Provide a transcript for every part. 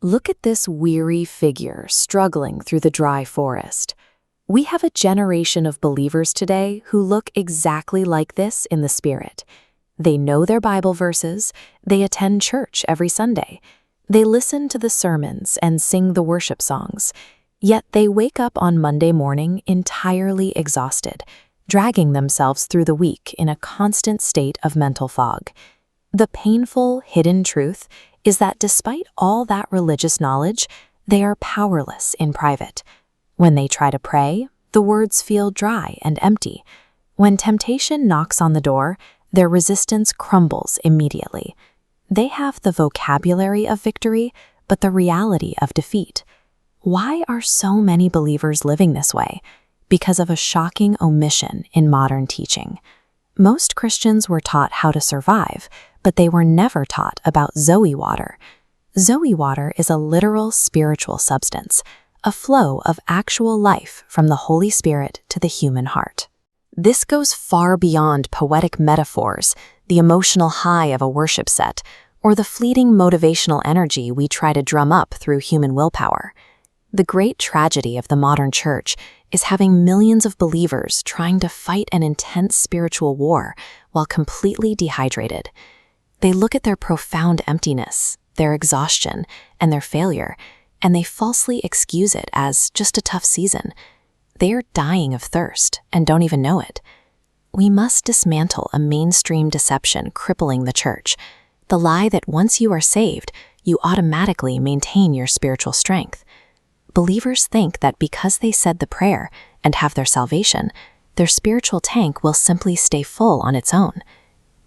Look at this weary figure struggling through the dry forest. We have a generation of believers today who look exactly like this in the spirit. They know their Bible verses, they attend church every Sunday, they listen to the sermons and sing the worship songs, yet they wake up on Monday morning entirely exhausted, dragging themselves through the week in a constant state of mental fog. The painful, hidden truth is that despite all that religious knowledge, they are powerless in private. When they try to pray, the words feel dry and empty. When temptation knocks on the door, their resistance crumbles immediately. They have the vocabulary of victory, but the reality of defeat. Why are so many believers living this way? Because of a shocking omission in modern teaching. Most Christians were taught how to survive, but they were never taught about Zoe Water. Zoe Water is a literal spiritual substance, a flow of actual life from the Holy Spirit to the human heart. This goes far beyond poetic metaphors, the emotional high of a worship set, or the fleeting motivational energy we try to drum up through human willpower. The great tragedy of the modern church is having millions of believers trying to fight an intense spiritual war while completely dehydrated. They look at their profound emptiness, their exhaustion, and their failure, and they falsely excuse it as just a tough season. They are dying of thirst and don't even know it. We must dismantle a mainstream deception crippling the church, the lie that once you are saved, you automatically maintain your spiritual strength. Believers think that because they said the prayer and have their salvation, their spiritual tank will simply stay full on its own.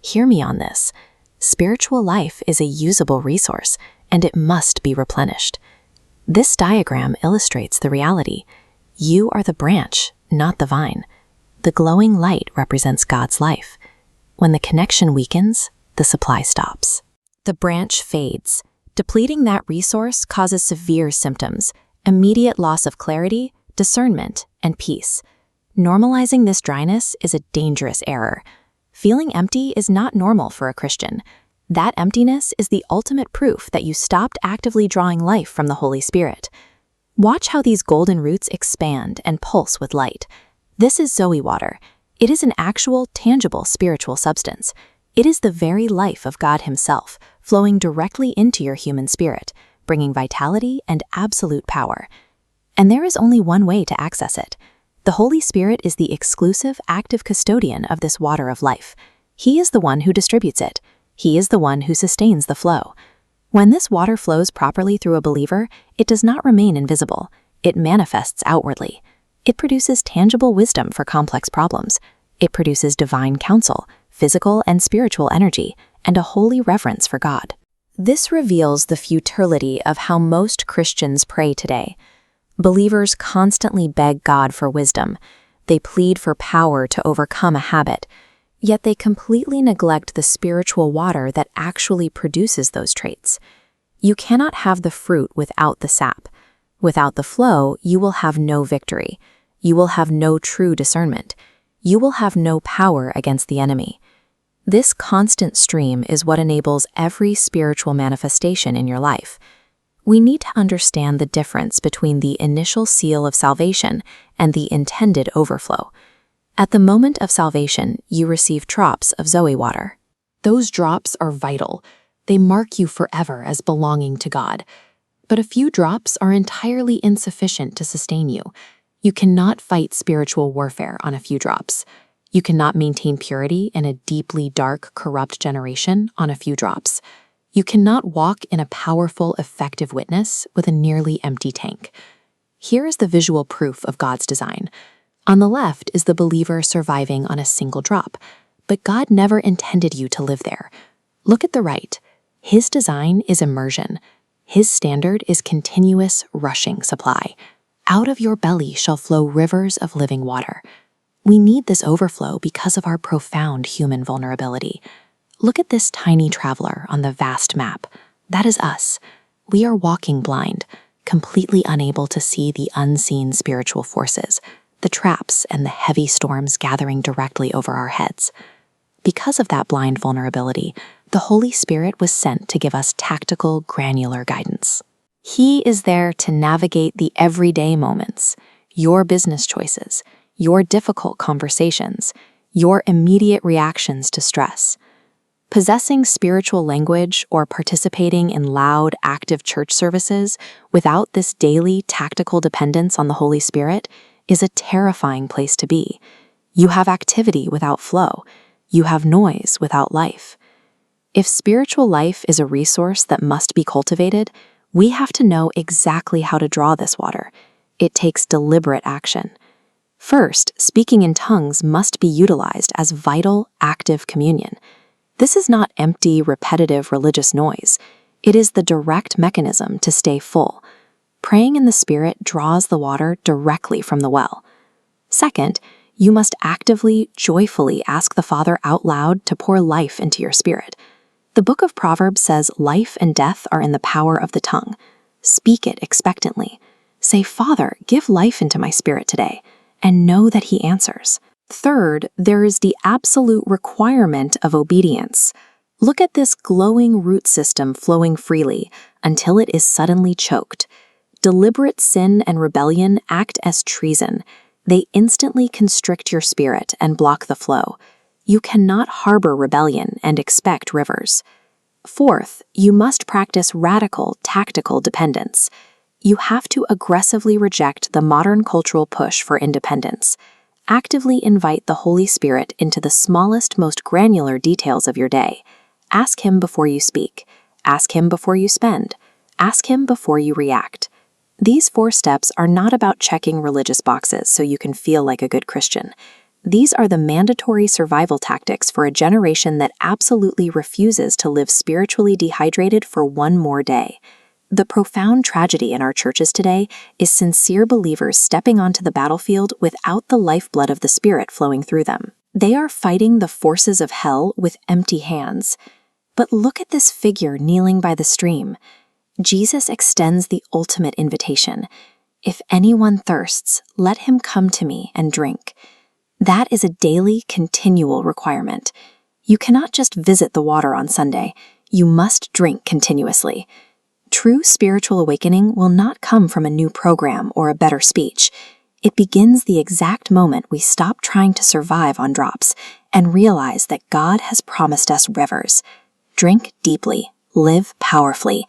Hear me on this. Spiritual life is a usable resource, and it must be replenished. This diagram illustrates the reality. You are the branch, not the vine. The glowing light represents God's life. When the connection weakens, the supply stops. The branch fades. Depleting that resource causes severe symptoms, immediate loss of clarity, discernment, and peace. Normalizing this dryness is a dangerous error. Feeling empty is not normal for a Christian. That emptiness is the ultimate proof that you stopped actively drawing life from the Holy Spirit. Watch how these golden roots expand and pulse with light. This is Zoe Water. It is an actual, tangible spiritual substance. It is the very life of God Himself, flowing directly into your human spirit, bringing vitality and absolute power. And there is only one way to access it. The Holy Spirit is the exclusive, active custodian of this water of life. He is the one who distributes it. He is the one who sustains the flow. When this water flows properly through a believer, it does not remain invisible. It manifests outwardly. It produces tangible wisdom for complex problems. It produces divine counsel, physical and spiritual energy, and a holy reverence for God. This reveals the futility of how most Christians pray today. Believers constantly beg God for wisdom. They plead for power to overcome a habit. Yet they completely neglect the spiritual water that actually produces those traits. You cannot have the fruit without the sap. Without the flow, you will have no victory. You will have no true discernment. You will have no power against the enemy. This constant stream is what enables every spiritual manifestation in your life. We need to understand the difference between the initial seal of salvation and the intended overflow. At the moment of salvation, you receive drops of Zoe Water. Those drops are vital. They mark you forever as belonging to God. But a few drops are entirely insufficient to sustain you. You cannot fight spiritual warfare on a few drops. You cannot maintain purity in a deeply dark, corrupt generation on a few drops. You cannot walk in a powerful, effective witness with a nearly empty tank. Here is the visual proof of God's design. On the left is the believer surviving on a single drop, but God never intended you to live there. Look at the right. His design is immersion. His standard is continuous, rushing supply. Out of your belly shall flow rivers of living water. We need this overflow because of our profound human vulnerability. Look at this tiny traveler on the vast map. That is us. We are walking blind, completely unable to see the unseen spiritual forces, the traps and the heavy storms gathering directly over our heads. Because of that blind vulnerability, the Holy Spirit was sent to give us tactical, granular guidance. He is there to navigate the everyday moments, your business choices, your difficult conversations, your immediate reactions to stress. Possessing spiritual language or participating in loud, active church services without this daily tactical dependence on the Holy Spirit is a terrifying place to be. You have activity without flow. You have noise without life. If spiritual life is a resource that must be cultivated, we have to know exactly how to draw this water. It takes deliberate action. First, speaking in tongues must be utilized as vital, active communion. This is not empty, repetitive religious noise. It is the direct mechanism to stay full. Praying in the Spirit draws the water directly from the well. Second, you must actively, joyfully ask the Father out loud to pour life into your spirit. The book of Proverbs says life and death are in the power of the tongue. Speak it expectantly. Say, Father, give life into my spirit today, and know that He answers. Third, there is the absolute requirement of obedience. Look at this glowing root system flowing freely until it is suddenly choked. Deliberate sin and rebellion act as treason. They instantly constrict your spirit and block the flow. You cannot harbor rebellion and expect rivers. Fourth, you must practice radical, tactical dependence. You have to aggressively reject the modern cultural push for independence. Actively invite the Holy Spirit into the smallest, most granular details of your day. Ask Him before you speak. Ask Him before you spend. Ask Him before you react. These 4 steps are not about checking religious boxes so you can feel like a good Christian. These are the mandatory survival tactics for a generation that absolutely refuses to live spiritually dehydrated for one more day. The profound tragedy in our churches today is sincere believers stepping onto the battlefield without the lifeblood of the Spirit flowing through them. They are fighting the forces of hell with empty hands. But look at this figure kneeling by the stream. Jesus extends the ultimate invitation. If anyone thirsts, let him come to me and drink. That is a daily, continual requirement. You cannot just visit the water on Sunday. You must drink continuously. True spiritual awakening will not come from a new program or a better speech. It begins the exact moment we stop trying to survive on drops and realize that God has promised us rivers. Drink deeply, live powerfully,